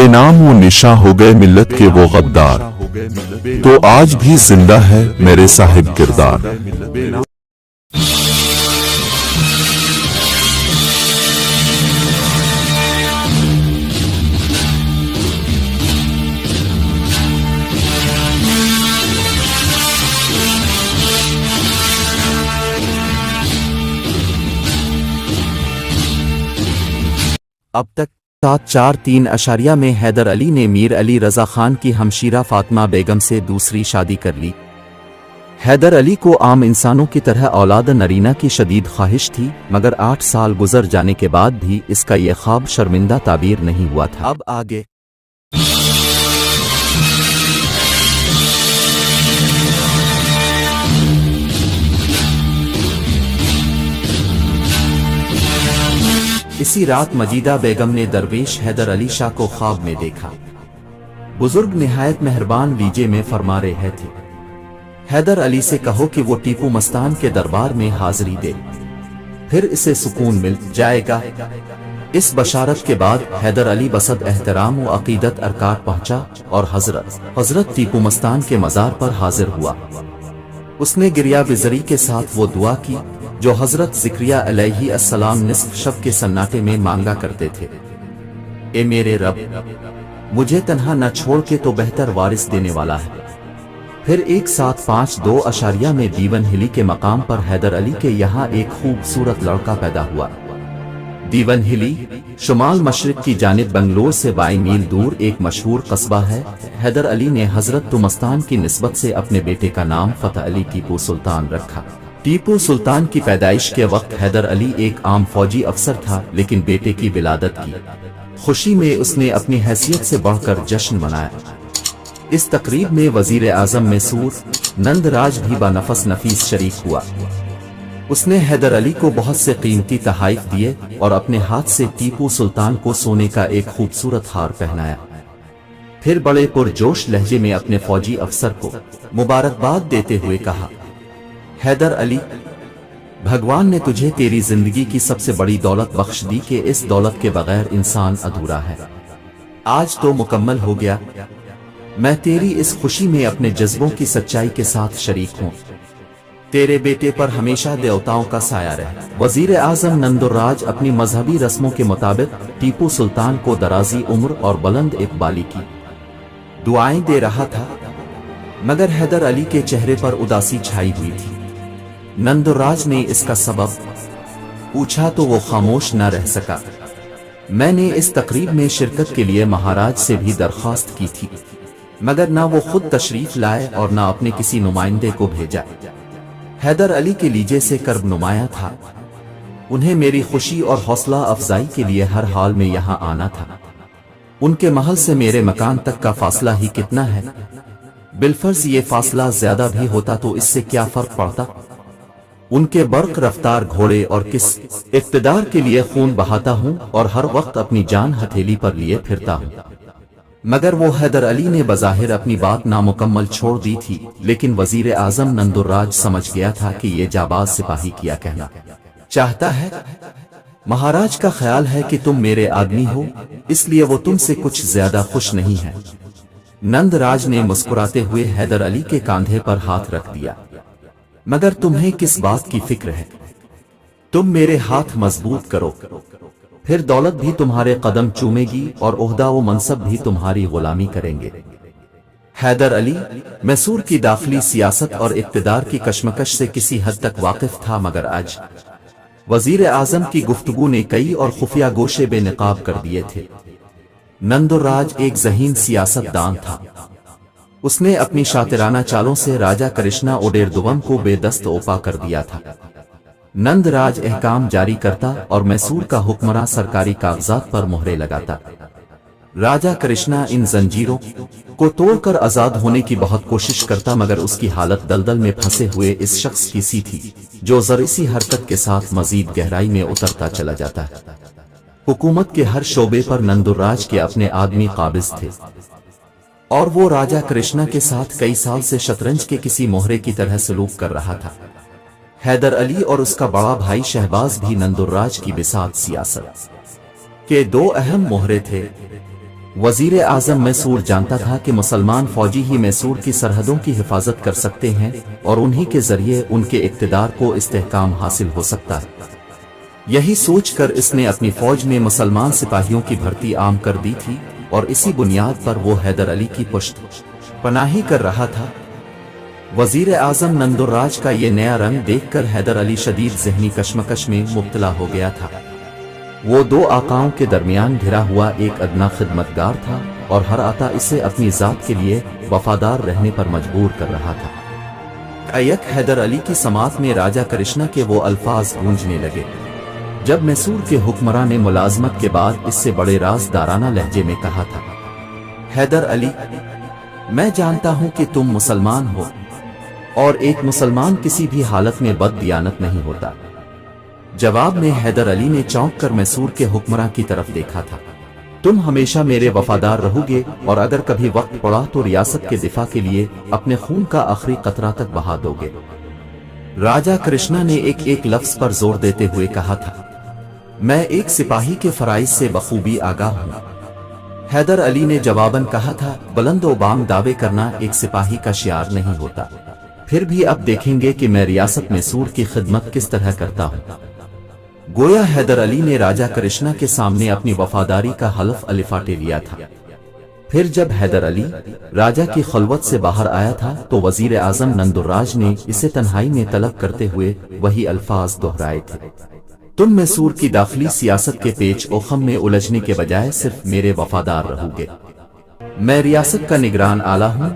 बेनाम वो निशा हो गए मिल्लत के वो गद्दार, तो आज भी जिंदा है मेरे साहिब किरदार। अब तक 743 में हैदर अली ने मीर अली रजा खान की हमशीरा फातिमा बेगम से दूसरी शादी कर ली। हैदर अली को आम इंसानों की तरह औलाद नरीना की शदीद ख्वाहिश थी, मगर 8 साल गुजर जाने के बाद भी इसका यह ख्वाब शर्मिंदा ताबीर नहीं हुआ था। अब आगे इसी रात मजीदा बेगम ने दरवेश हैदर अली शाह को ख्वाब में देखा। बुजुर्ग निहायत मेहरबान लीजे में फरमा रहे थे, हैदर अली से कहो कि वो टीपू मस्तान के दरबार में हाजिरी दे, फिर इसे सुकून मिल जाएगा। इस बशारत के बाद हैदर अली बसद एहतराम व अकीदत अरकात पहुंचा और हजरत टीपू मस्तान के मजार पर हाजिर हुआ। उसने गिरिया बिजरी के साथ वो दुआ की जो हजरत ज़िक्रिया अलैहि अस्सलाम निस्फ शब के सन्नाटे में मांगा करते थे, ए मेरे रब, मुझे तन्हा न छोड़ के तो बेहतर वारिस देने वाला है। फिर 1752 में दीवन हिली के मकाम पर हैदर अली के यहाँ एक खूबसूरत लड़का पैदा हुआ। दीवन हिली शुमाल मशरिक की जानिब बंगलोर से 22 मील दूर एक मशहूर कस्बा है। हैदर अली ने हजरत तुमस्तान की निस्बत से अपने बेटे का नाम फतह अली टीपू सुल्तान रखा। टीपू सुल्तान की पैदाइश के वक्त हैदर अली एक आम फौजी अफसर था, लेकिन बेटे की विलादत की खुशी में उसने अपनी हैसियत से बढ़कर जश्न मनाया। इस तकरीब में वजीर आजम मैसूर नंदराज भी बानफस नफीस शरीक हुआ। उसने हैदर अली को बहुत से कीमती तोहफे दिए और अपने हाथ से टीपू सुल्तान को सोने का एक खूबसूरत हार पहनाया। फिर बड़े पुरजोश लहजे में अपने फौजी अफसर को मुबारकबाद देते हुए कहा, हैदर अली, भगवान ने तुझे तेरी जिंदगी की सबसे बड़ी दौलत बख्श दी कि इस दौलत के बगैर इंसान अधूरा है। आज तो मुकम्मल हो गया। मैं तेरी इस खुशी में अपने जज्बों की सच्चाई के साथ शरीक हूँ। तेरे बेटे पर हमेशा देवताओं का साया रहे। वजीर आजम नंदुर्राज अपनी मजहबी रस्मों के मुताबिक टीपू सुल्तान को दराजी उम्र और बुलंद इकबाली की दुआएं दे रहा था, मगर हैदर अली के चेहरे पर उदासी छाई हुई थी। नंदुर्राज ने इसका सबब पूछा तो वो खामोश न रह सका। मैंने इस तकरीब में शिरकत के लिए महाराज से भी दरख्वास्त की थी, मगर ना वो खुद तशरीफ लाए और ना अपने किसी नुमाइंदे को भेजा। हैदर अली के लीजे से कर्ब नुमाया था। उन्हें मेरी खुशी और हौसला अफजाई के लिए हर हाल में यहाँ आना था। उनके महल से मेरे मकान तक का फासला ही कितना है? बिलफर्ज ये फासला ज्यादा भी होता तो इससे क्या फर्क पड़ता? उनके बर्क रफ्तार घोड़े और किस इक्तदार के लिए खून बहाता हूँ और हर वक्त अपनी जान हथेली पर लिए फिरता हूँ। मगर वो हैदर अली ने बज़ाहिर अपनी बात नामुकम्मल छोड़ दी थी, लेकिन वजीर आजम नंदुर्राज समझ गया था कि ये जाबाज सिपाही क्या कहना चाहता है। महाराज का ख्याल है कि तुम मेरे आदमी हो, इसलिए वो तुमसे कुछ ज्यादा खुश नहीं है। नंदराज ने मुस्कुराते हुए हैदर अली के कांधे पर हाथ रख दिया। मगर तुम्हें किस बात की फिक्र है? तुम मेरे हाथ मजबूत करो, फिर दौलत भी तुम्हारे कदम चूमेगी और ओहदा व मनसब भी तुम्हारी गुलामी करेंगे। हैदर अली मैसूर की दाखिली सियासत और इक्तदार की कशमकश से किसी हद तक वाकिफ था, मगर आज वजीर आजम की गुफ्तगू ने कई और खुफिया गोशे बेनकाब कर दिए थे। नंदुर्राज एक ज़हीन सियासतदान था। उसने अपनी शातिराना चालों से राजा कृष्णा ओडेरदुवम को बेदस्त ओपा कर दिया था। नंदराज अहकाम जारी करता और मैसूर का हुक्मरान सरकारी कागजात पर मोहरे लगाता। राजा कृष्णा इन जंजीरों को तोड़कर आजाद होने की बहुत कोशिश करता, मगर उसकी हालत दलदल में फंसे हुए इस शख्स की सी थी जो जरा सी हरकत के साथ मजीद गहराई में उतरता चला जाता है। हुकूमत के हर शोबे पर नंदुर्राज के अपने आदमी काबिज थे और वो राजा कृष्णा के साथ कई साल से शतरंज के किसी मोहरे की तरह सलूक कर रहा था। हैदर अली और उसका बड़ा भाई शहबाज भी नंदुर्राज की बिसात सियासत के दो अहम मोहरे थे। वजीर आजम मैसूर जानता था कि मुसलमान फौजी ही मैसूर की सरहदों की हिफाजत कर सकते हैं और उन्हीं के जरिए उनके इक़्तिदार को इस्तेहकाम हासिल हो सकता है। यही सोचकर इसने अपनी फौज में मुसलमान सिपाहियों की भर्ती आम कर दी थी और इसी बुनियाद पर वो हैदर अली की पुश्त पनाही कर रहा था। वजीर आजम नंदुर्राज का ये नया रंग देखकर हैदर अली शदीद ज़हनी कशमकश में मुब्तला हो गया था। वो दो आकाओं के दरमियान घिरा हुआ एक अदना खिदमतगार था और हर आता इसे अपनी जात के लिए वफादार रहने पर मजबूर कर रहा था। एक हैदर अली की समात में राजा कृष्णा के वो अल्फाज गूंजने लगे जब मैसूर के हुक्मरान ने मुलाजमत के बाद इससे बड़े राजदाराना लहजे में कहा था, हैदर अली, मैं जानता हूं कि तुम मुसलमान हो और एक मुसलमान किसी भी हालत में बददियानत नहीं होता। जवाब में हैदर अली ने चौंक कर मैसूर के हुक्मरान की तरफ देखा था। तुम हमेशा मेरे वफादार रहोगे और अगर कभी वक्त पड़ा तो रियासत के दिफा के लिए अपने खून का आखिरी कतरा तक बहा दोगे। राजा कृष्णा ने एक एक लफ्ज पर जोर देते हुए कहा था, मैं एक सिपाही के फराइज से बखूबी आगाह हूं। हैदर अली ने जवाबन कहा था, बुलंद-ओ-बांग दावे करना एक सिपाही का शियार नहीं होता। फिर भी अब देखेंगे कि मैं रियासत मैसूर की खिदमत किस तरह करता हूं। गोया हैदर अली ने राजा कृष्णा के सामने अपनी वफादारी का हलफ अलिफाटे लिया था। फिर जब हैदर अली राजा की खलवत से बाहर आया था तो वजीर आजम नंदुर्राज ने इसे तन्हाई में तलब करते हुए वही अल्फाज दोहराए थे, तुम मैसूर की दाखिली सियासत के पेच ओ खम में उलझने के बजाय सिर्फ मेरे वफादार रहोगे। मैं रियासत का निगरान आला हूं,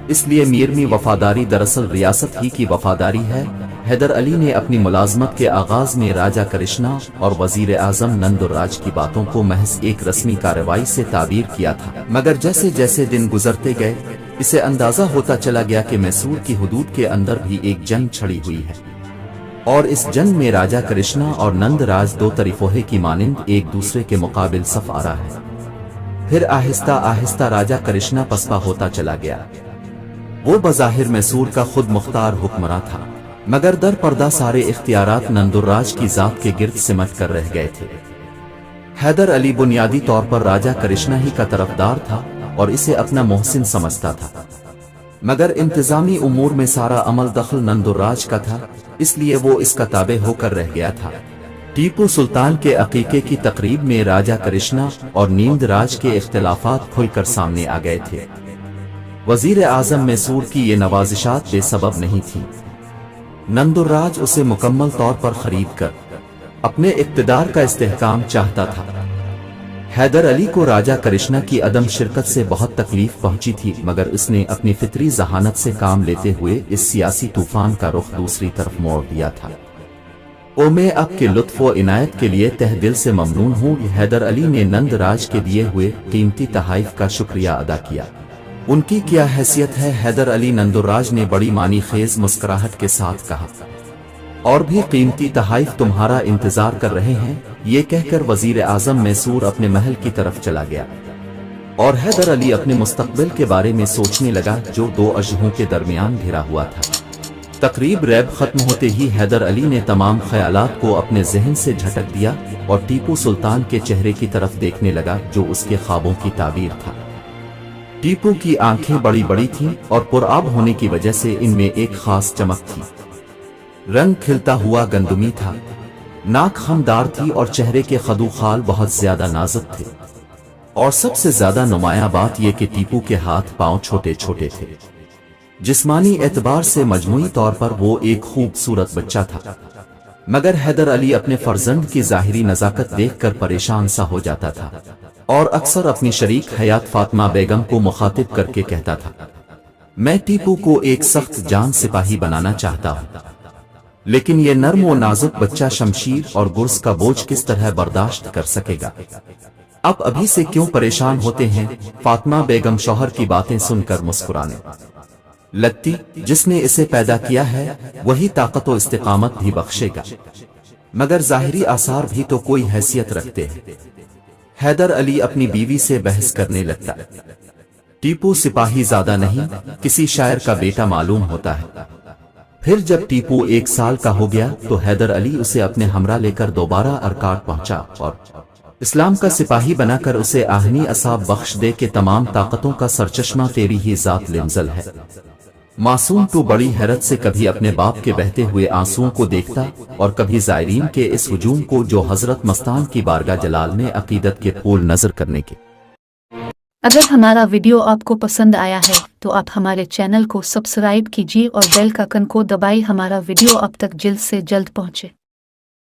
इसलिए मेरी वफादारी दरअसल रियासत ही की वफादारी है। हैदर अली ने अपनी मुलाजमत के आगाज में राजा कृष्णा और वजीर आजम नंदुर्राज की बातों को महज एक रस्मी कार्रवाई से ताबीर किया था, मगर जैसे जैसे दिन गुजरते गए इसे अंदाजा होता चला गया कि मैसूर की हुदूद के अंदर भी एक जंग छड़ी हुई है और इस जंग में राजा कृष्णा और नंदराज दो तरीफोहे की मानिंद एक दूसरे के मुकाबिल सफ आ रहा है। फिर आहिस्ता आहिस्ता राजा कृष्णा पसपा होता चला गया। वो बज़ाहिर मैसूर का खुद मुख्तार हुक्मरान था, मगर दर पर्दा सारे इख्तियारात नंदुर्राज की जात के गिर्द सिमट कर रह गए थे। हैदर अली बुनियादी तौर पर राजा कृष्णा ही का तरफदार था और इसे अपना मोहसिन समझता था, मगर इंतजामी उमूर में सारा अमल दखल नंदुर्राज का था, इसलिए वो इसका ताबे होकर रह गया था। टीपू सुल्तान के अकीके की तकरीब में राजा कृष्णा और नींदराज के इख्तिलाफात खुलकर सामने आ गए थे। वजीर आजम मैसूर की ये नवाजिशात बेसबब नहीं थी। नंदुर्राज उसे मुकम्मल तौर पर खरीद कर अपने इक़्तिदार का इस्तेहकाम चाहता था। हैदर अली को राजा कृष्णा की अदम शिरकत से बहुत तकलीफ पहुंची थी, मगर उसने अपनी फितरी जहानत से काम लेते हुए इस सियासी तूफान का रुख दूसरी तरफ मोड़ दिया था। मैं आपके लुत्फ व इनायत के लिए तह दिल से ममनून हूँ। हैदर अली ने नंदराज के दिए हुए कीमती तहाइफ का शुक्रिया अदा किया। उनकी क्या हैसियत है? हैदर अली नंदुर्राज ने बड़ी मानी खेज मुस्कुराहट के साथ कहा, और भी कीमती तहाइफ तुम्हारा इंतजार कर रहे हैं। ये कहकर वजीर आजम मैसूर अपने महल की तरफ चला गया और हैदर अली अपने मुस्तकबिल के बारे में सोचने लगा जो दो अजहों के दरमियान घिरा हुआ था। तकरीब रैब खत्म होते ही हैदर अली ने तमाम ख्यालात को अपने जहन से झटक दिया और टीपू सुल्तान के चेहरे की तरफ देखने लगा जो उसके ख्वाबों की ताबीर था। टीपू की आंखें बड़ी बड़ी थीं और पुरआब होने की वजह से इनमें एक खास चमक थी। रंग खिलता हुआ गंदुमी था, नाक खमदार थी और चेहरे के खदूखाल बहुत ज्यादा नाजुक थे। और सबसे ज्यादा नुमाया बात यह कि टीपू के हाथ पांव छोटे छोटे थे। जिस्मानी एतबार से मजमूई तौर पर वो एक खूबसूरत बच्चा था, मगर हैदर अली अपने फर्जंद की जाहिरी नजाकत देखकर परेशान सा हो जाता था और अक्सर अपनी शरीक हयात फातिमा बेगम को मुखातिब करके कहता था, मैं टीपू को एक सख्त जान सिपाही बनाना चाहता हूँ, लेकिन ये नर्म और नाजुक बच्चा शमशीर और गुर्स का बोझ किस तरह बर्दाश्त कर सकेगा। अब अभी से क्यों परेशान होते हैं? फातिमा बेगम शौहर की बातें सुनकर मुस्कुराने लगती। जिसने इसे पैदा किया है वही ताकत और इस्तिकामत भी बख्शेगा, मगर जाहिरी आसार भी तो कोई हैसियत रखते हैं। हैदर अली अपनी बीवी से बहस करने लगता। टीपू सिपाही ज्यादा नहीं, किसी शायर का बेटा मालूम होता है। फिर जब टीपू 1 साल का हो गया तो हैदर अली उसे अपने हमरा लेकर दोबारा अरकाट पहुंचा और اسلام کا سپاہی بنا کر اسے آہنی عصاب بخش دے کہ تمام طاقتوں کا سرچشمہ تیری ہی ذات لمزل ہے۔ معصوم تو بڑی حیرت سے کبھی اپنے باپ کے بہتے ہوئے آنسوؤں کو دیکھتا اور کبھی زائرین کے اس ہجوم کو جو حضرت مستان کی بارگاہ جلال میں عقیدت کے پھول نظر کرنے کے۔ اگر ہمارا ویڈیو آپ کو پسند آیا ہے تو آپ ہمارے چینل کو سبسکرائب کیجیے اور بیل کا آئکن کو دبائیں، ہمارا ویڈیو آپ تک جلد سے جلد پہنچے۔